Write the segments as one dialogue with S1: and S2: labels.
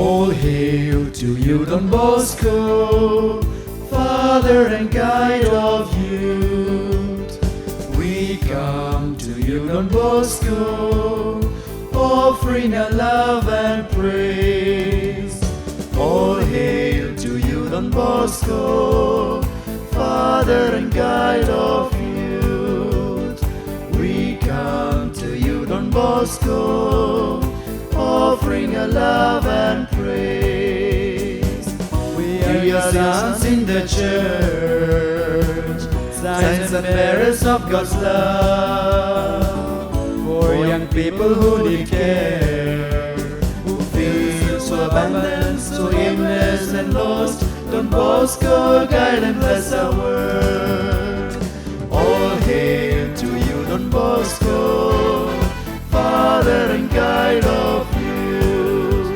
S1: All hail to you, Don Bosco, Father and guide of youth. We come to you, Don Bosco, offering our love and praise. All hail to you, Don Bosco, Father and guide of youth. We come to you, Don Bosco, offering our love and praise. We are sons in the church, signs and bearers of God's love, for young people who need care, who feel so abandoned, so aimless and lost. Don Bosco, guide and bless our world. All hail to you, Don Bosco, Father and guide of youth.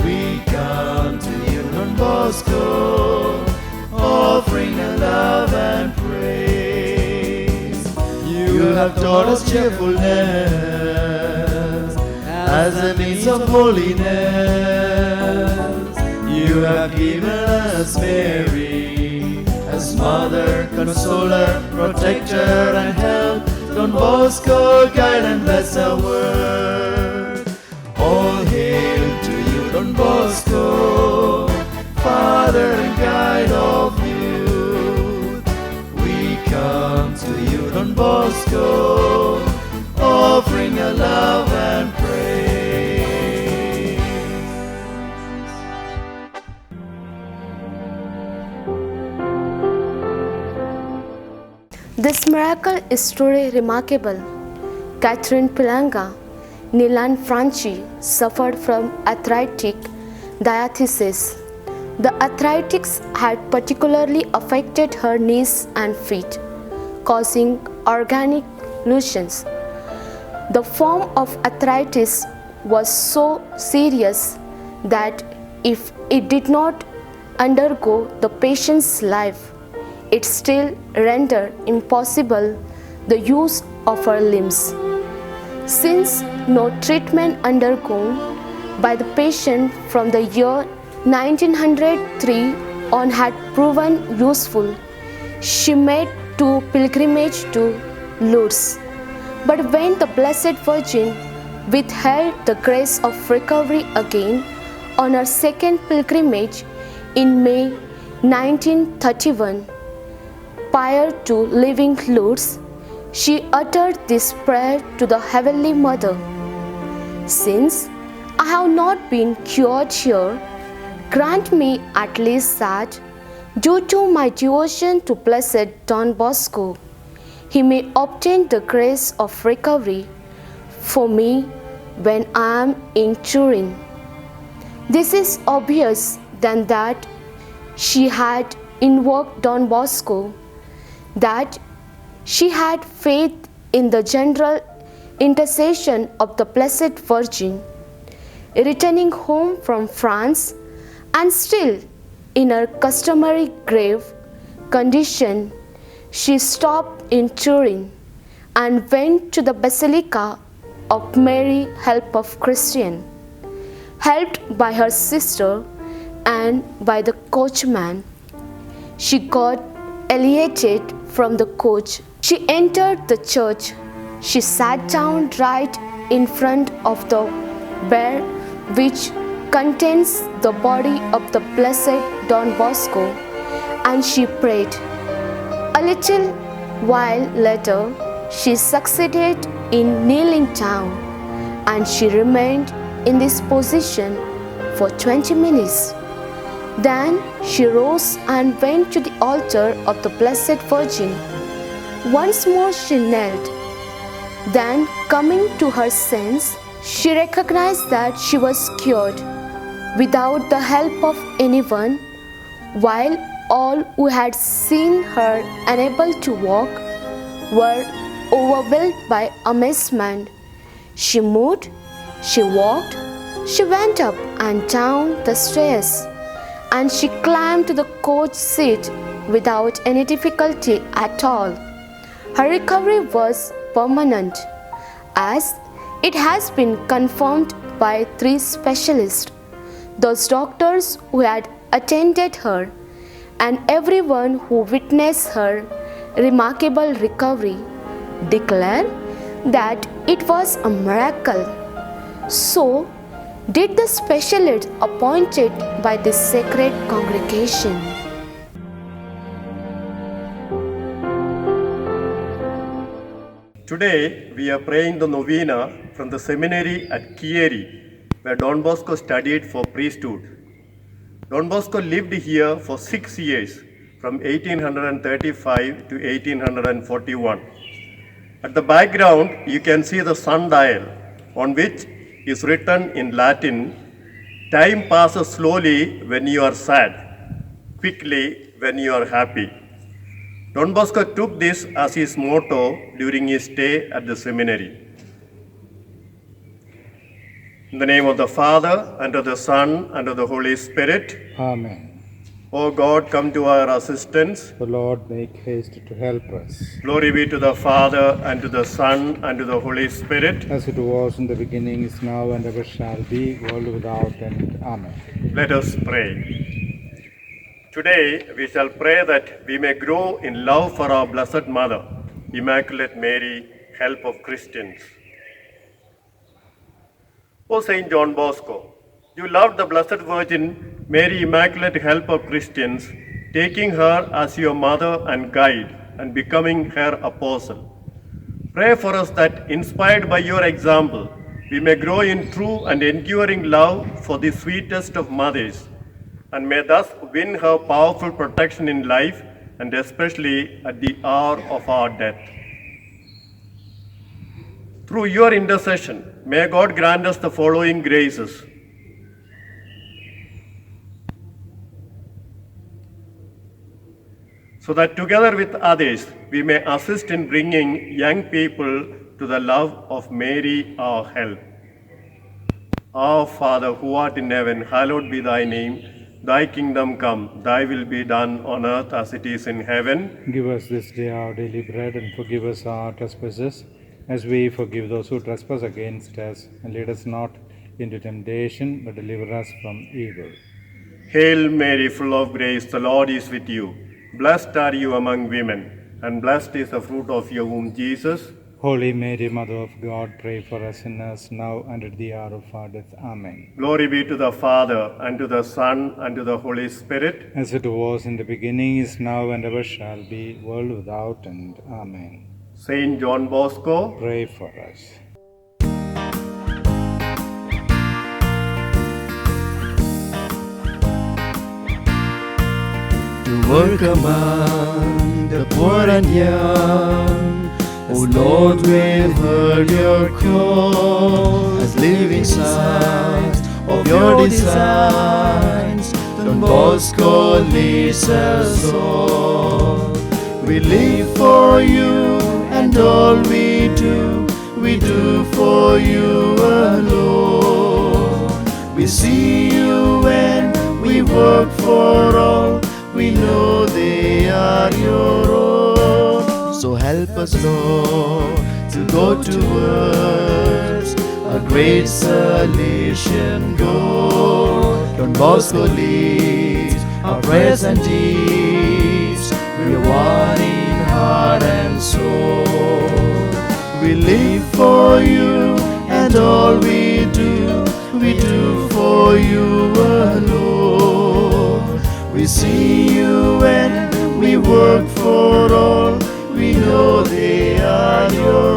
S1: We come to you, Don Bosco, offering our love and praise. You have taught us cheerfulness as a means of holiness. You have given us Mary as mother, consoler, protector and help. Don Bosco, guide and bless our world. All hail to you, Don Bosco, Father and guide of youth. We come to you, Don Bosco, offering our love and praise.
S2: This miracle is truly remarkable. Catherine Pilanga, Nilan Franchi, suffered from arthritic diathesis. The arthritis had particularly affected her knees and feet, causing organic lesions. The form of arthritis was so serious that if it did not undergo the patient's life, it still rendered impossible the use of her limbs. Since no treatment undergone by the patient from the year 1903 on had proven useful, she made two pilgrimages to Lourdes. But when the Blessed Virgin withheld the grace of recovery again on her second pilgrimage in May 1931, prior to leaving Lourdes, she uttered this prayer to the Heavenly Mother: "Since I have not been cured here, grant me at least that, due to my devotion to Blessed Don Bosco, he may obtain the grace of recovery for me when I am in Turin." This is obvious then that she had invoked Don Bosco, that she had faith in the general intercession of the Blessed Virgin. Returning home from France and still in her customary grave condition, she stopped in Turin and went to the Basilica of Mary Help of Christian. Helped by her sister and by the coachman, she got alighted from the coach. She entered the church. She sat down right in front of the bier which contains the body of the Blessed Don Bosco, and she prayed. A little while later, she succeeded in kneeling down, and she remained in this position for 20 minutes. Then she rose and went to the altar of the Blessed Virgin. Once more she knelt. Then, coming to her sense, she recognized that she was cured without the help of anyone, while all who had seen her unable to walk were overwhelmed by amazement. She moved, she walked, she went up and down the stairs, and she climbed to the coach seat without any difficulty at all. Her recovery was permanent, as it has been confirmed by 3 specialists. Those doctors who had attended her and everyone who witnessed her remarkable recovery declare that it was a miracle. So did the specialists appointed by this sacred congregation.
S3: Today, we are praying the novena from the seminary at Chieri, where Don Bosco studied for priesthood. Don Bosco lived here for 6 years, from 1835 to 1841. At the background, you can see the sundial, on which is written in Latin, "Time passes slowly when you are sad, quickly when you are happy." Don Bosco took this as his motto during his stay at the seminary. In the name of the Father, and of the Son, and of the Holy Spirit.
S4: Amen.
S3: O God, come to our assistance.
S4: The Lord make haste to help us.
S3: Glory be to the Father, and to the Son, and to the Holy Spirit.
S4: As it was in the beginning, is now, and ever shall be, world without end. Amen.
S3: Let us pray. Today we shall pray that we may grow in love for our Blessed Mother, Immaculate Mary, help of Christians. O Saint John Bosco, you loved the Blessed Virgin Mary, Immaculate Help of Christians, taking her as your mother and guide and becoming her apostle. Pray for us that, inspired by your example, we may grow in true and enduring love for the sweetest of mothers, and may thus win her powerful protection in life and especially at the hour of our death. Through your intercession, may God grant us the following graces. So that together with others, we may assist in bringing young people to the love of Mary, our help. Our Father, who art in heaven, hallowed be thy name. Thy kingdom come, thy will be done on earth as it is in heaven.
S4: Give us this day our daily bread, and forgive us our trespasses, as we forgive those who trespass against us. And lead us not into temptation, but deliver us from evil.
S3: Hail Mary, full of grace, the Lord is with you. Blessed are you among women, and blessed is the fruit of your womb, Jesus.
S4: Holy Mary, Mother of God, pray for us sinners, now and at the hour of our death. Amen.
S3: Glory be to the Father, and to the Son, and to the Holy Spirit.
S4: As it was in the beginning, is now, and ever shall be, world without end. Amen.
S3: Saint John Bosco,
S4: Pray for us.
S1: To work among the poor and young, O Lord, we've heard your call as living signs of your designs. Don Bosco leads us all. We live for you, and all we do for you alone. We see you when we work for all. We know they are your own. So help us, Lord, to go towards a great salvation goal. Don Bosco leads our prayers and deeds. We're one in heart and soul. We live for you, and all we do for you alone. We see you when we work for all. We know they are yours.